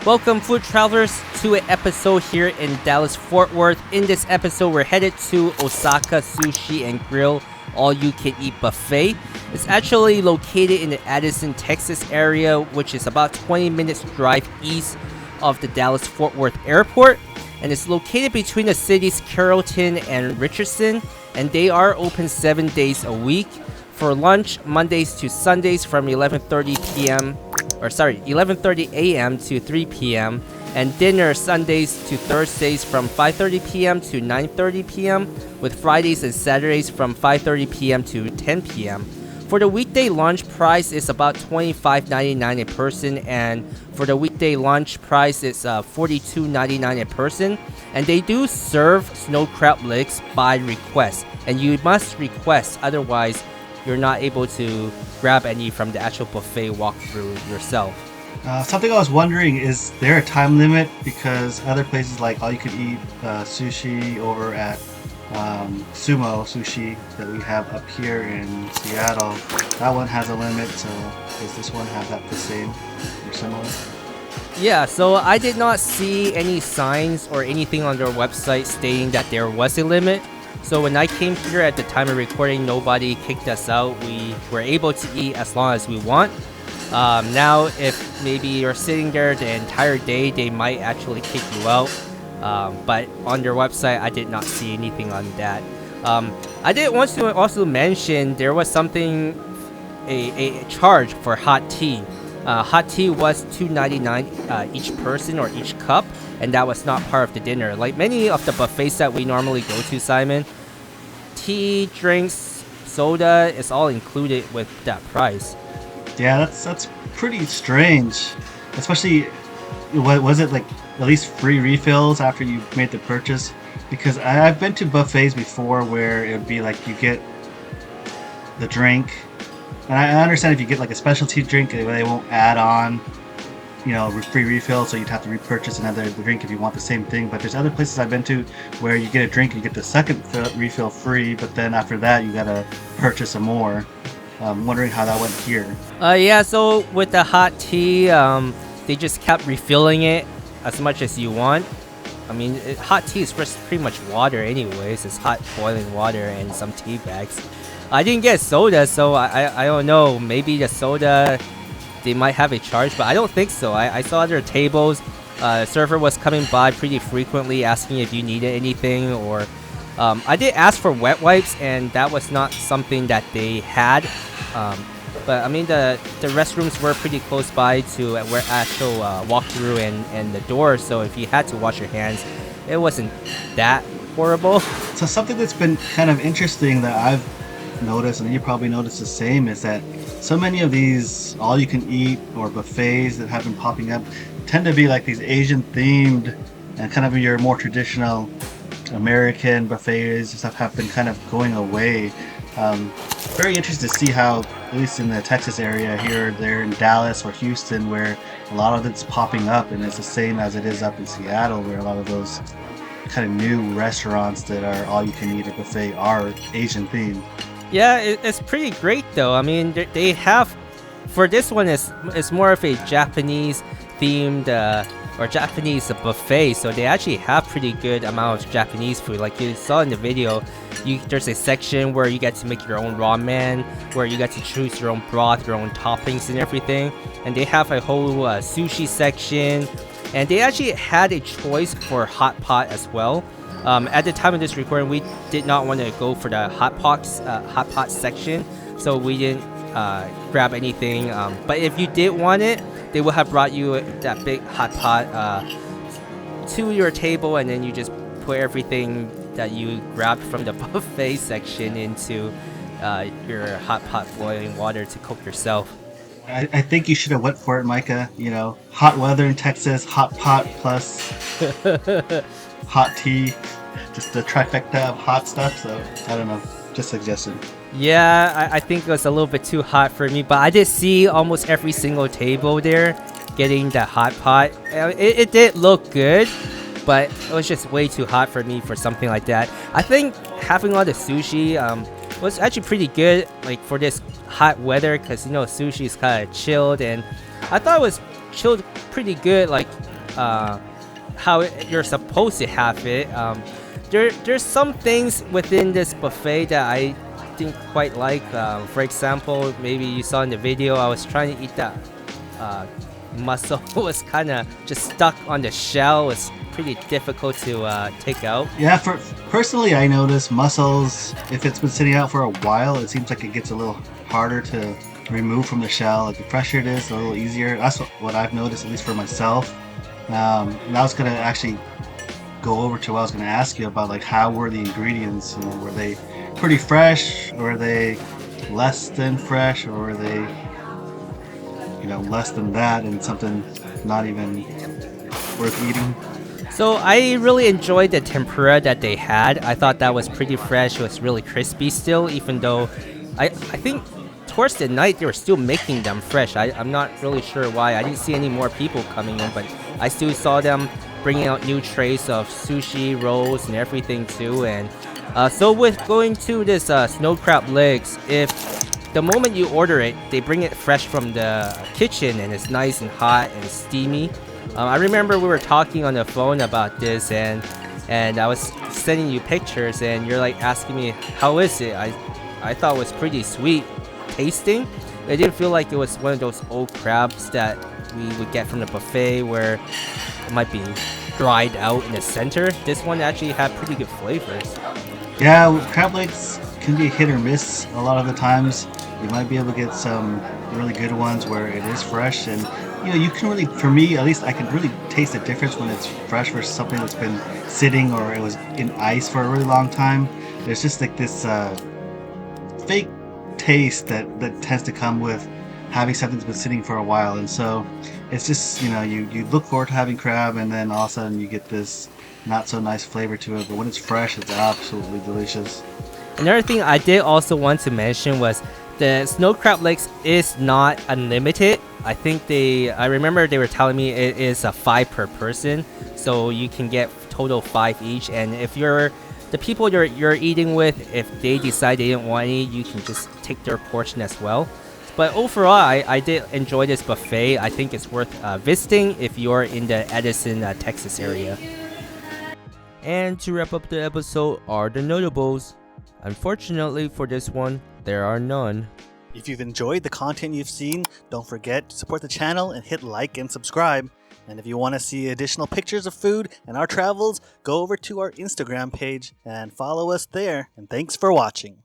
Welcome, food travelers, to an episode here in Dallas, Fort Worth. In this episode, we're headed to Osaka Sushi and Grill all-you-can-eat buffet. It's actually located in the Addison, Texas area, which is about 20 minutes drive east of the Dallas-Fort Worth airport. And it's located between the cities Carrollton and Richardson, and they are open 7 days a week. For lunch, Mondays to Sundays from 11:30 a.m. to 3 p.m. and dinner Sundays to Thursdays from 5:30 p.m. to 9:30 p.m. with Fridays and Saturdays from 5:30 p.m. to 10 p.m. For the weekday lunch price is about $25.99 a person, and for the weekday lunch price is $42.99 a person. And they do serve snow crab legs by request, and you must request, otherwise you're not able to grab any from the actual buffet walkthrough yourself. Something I was wondering, is there a time limit? Because other places like all you could eat sushi over at Sumo Sushi that we have up here in Seattle, that one has a limit, so does this one have that the same or similar? Yeah, so I did not see any signs or anything on their website stating that there was a limit. So when I came here at the time of recording, nobody kicked us out. We were able to eat as long as we want. Now, if maybe you're sitting there the entire day, they might actually kick you out. But on their website, I did not see anything on that. I did want to also mention there was something, a charge for hot tea. Hot tea was $2.99 each person or each cup, and that was not part of the dinner. Like many of the buffets that we normally go to, Simon, tea, drinks, soda is all included with that price. Yeah, that's pretty strange. Especially, was it like at least free refills after you made the purchase? Because I've been to buffets before where it would be like you get the drink, and I understand if you get like a specialty drink, they won't add on, free refill, so you'd have to repurchase another drink if you want the same thing. But there's other places I've been to where you get a drink, you get the second refill free, but then after that you gotta purchase some more. I'm wondering how that went here. Yeah, so with the hot tea, they just kept refilling it as much as you want. I mean, hot tea is pretty much water anyways. It's hot boiling water and some tea bags. I didn't get soda, so I don't know. Maybe the soda, they might have a charge, but I don't think so. I saw other tables. Server was coming by pretty frequently asking if you needed anything, or I did ask for wet wipes, and that was not something that they had. But I mean, the restrooms were pretty close by to where actual walkthrough and the door, so if you had to wash your hands, it wasn't that horrible. So something that's been kind of interesting that I've noticed, and you probably noticed the same, is that so many of these all-you-can-eat or buffets that have been popping up tend to be like these Asian themed, and kind of your more traditional American buffets and stuff have been kind of going away. Very interested to see how, at least in the Texas area here, there in Dallas or Houston, where a lot of it's popping up, and it's the same as it is up in Seattle, where a lot of those kind of new restaurants that are all-you-can-eat or buffet are Asian themed. Yeah, it's pretty great though. I mean, they have, for this one, it's more of a Japanese themed or Japanese buffet, so they actually have pretty good amount of Japanese food. Like you saw in the video, there's a section where you get to make your own ramen, where you get to choose your own broth, your own toppings and everything. And they have a whole sushi section, and they actually had a choice for hot pot as well. At the time of this recording, we did not want to go for the hot pot section, so we didn't grab anything. But if you did want it, they will have brought you that big hot pot to your table, and then you just put everything that you grabbed from the buffet section into your hot pot boiling water to cook yourself. I think you should have went for it, Micah. Hot weather in Texas, hot pot plus hot tea, just the trifecta of hot stuff. So I don't know, just suggestion. Yeah, I think it was a little bit too hot for me, but I did see almost every single table there getting that hot pot. It did look good, but it was just way too hot for me for something like that. I think having all the sushi was actually pretty good, like for this hot weather, because sushi is kind of chilled, and I thought it was chilled pretty good. Like how you're supposed to have it. There's some things within this buffet that I didn't quite like. For example, maybe you saw in the video, I was trying to eat that mussel. Was kind of just stuck on the shell. It's pretty difficult to take out. Yeah, for personally, I notice mussels, if it's been sitting out for a while, it seems like it gets a little harder to remove from the shell. Like the fresher it is, a little easier. That's what I've noticed, at least for myself. And I was gonna actually go over to what I was gonna ask you about, like how were the ingredients? You know, were they pretty fresh? Or were they less than fresh? Or were they, you know, less than that and something not even worth eating? So I really enjoyed the tempura that they had. I thought that was pretty fresh. It was really crispy still, even though I think towards the night they were still making them fresh. I'm not really sure why. I didn't see any more people coming in, but I still saw them bringing out new trays of sushi, rolls, and everything too. And so with going to this snow crab legs, if the moment you order it, they bring it fresh from the kitchen and it's nice and hot and steamy. I remember we were talking on the phone about this, and I was sending you pictures, and you're like asking me how is it. I thought it was pretty sweet tasting. It didn't feel like it was one of those old crabs that we would get from the buffet where it might be dried out in the center. This one actually had pretty good flavors. Yeah, crab legs can be hit or miss a lot of the times. You might be able to get some really good ones where it is fresh, and you know, you can really, for me at least, I can really taste the difference when it's fresh versus something that's been sitting or it was in ice for a really long time. There's just like this fake taste that tends to come with having something that's been sitting for a while, and so it's just, you know, you look forward to having crab, and then all of a sudden you get this not so nice flavor to it, but when it's fresh, it's absolutely delicious. Another thing I did also want to mention was the snow crab legs is not unlimited. I remember they were telling me it is a 5 per person, so you can get total 5 each. And if the people you're eating with, if they decide they didn't want any, you can just take their portion as well. But overall, I did enjoy this buffet. I think it's worth visiting if you're in the Addison, Texas area. And to wrap up the episode are the notables. Unfortunately for this one, there are none. If you've enjoyed the content you've seen, don't forget to support the channel and hit like and subscribe. And if you want to see additional pictures of food and our travels, go over to our Instagram page and follow us there. And thanks for watching.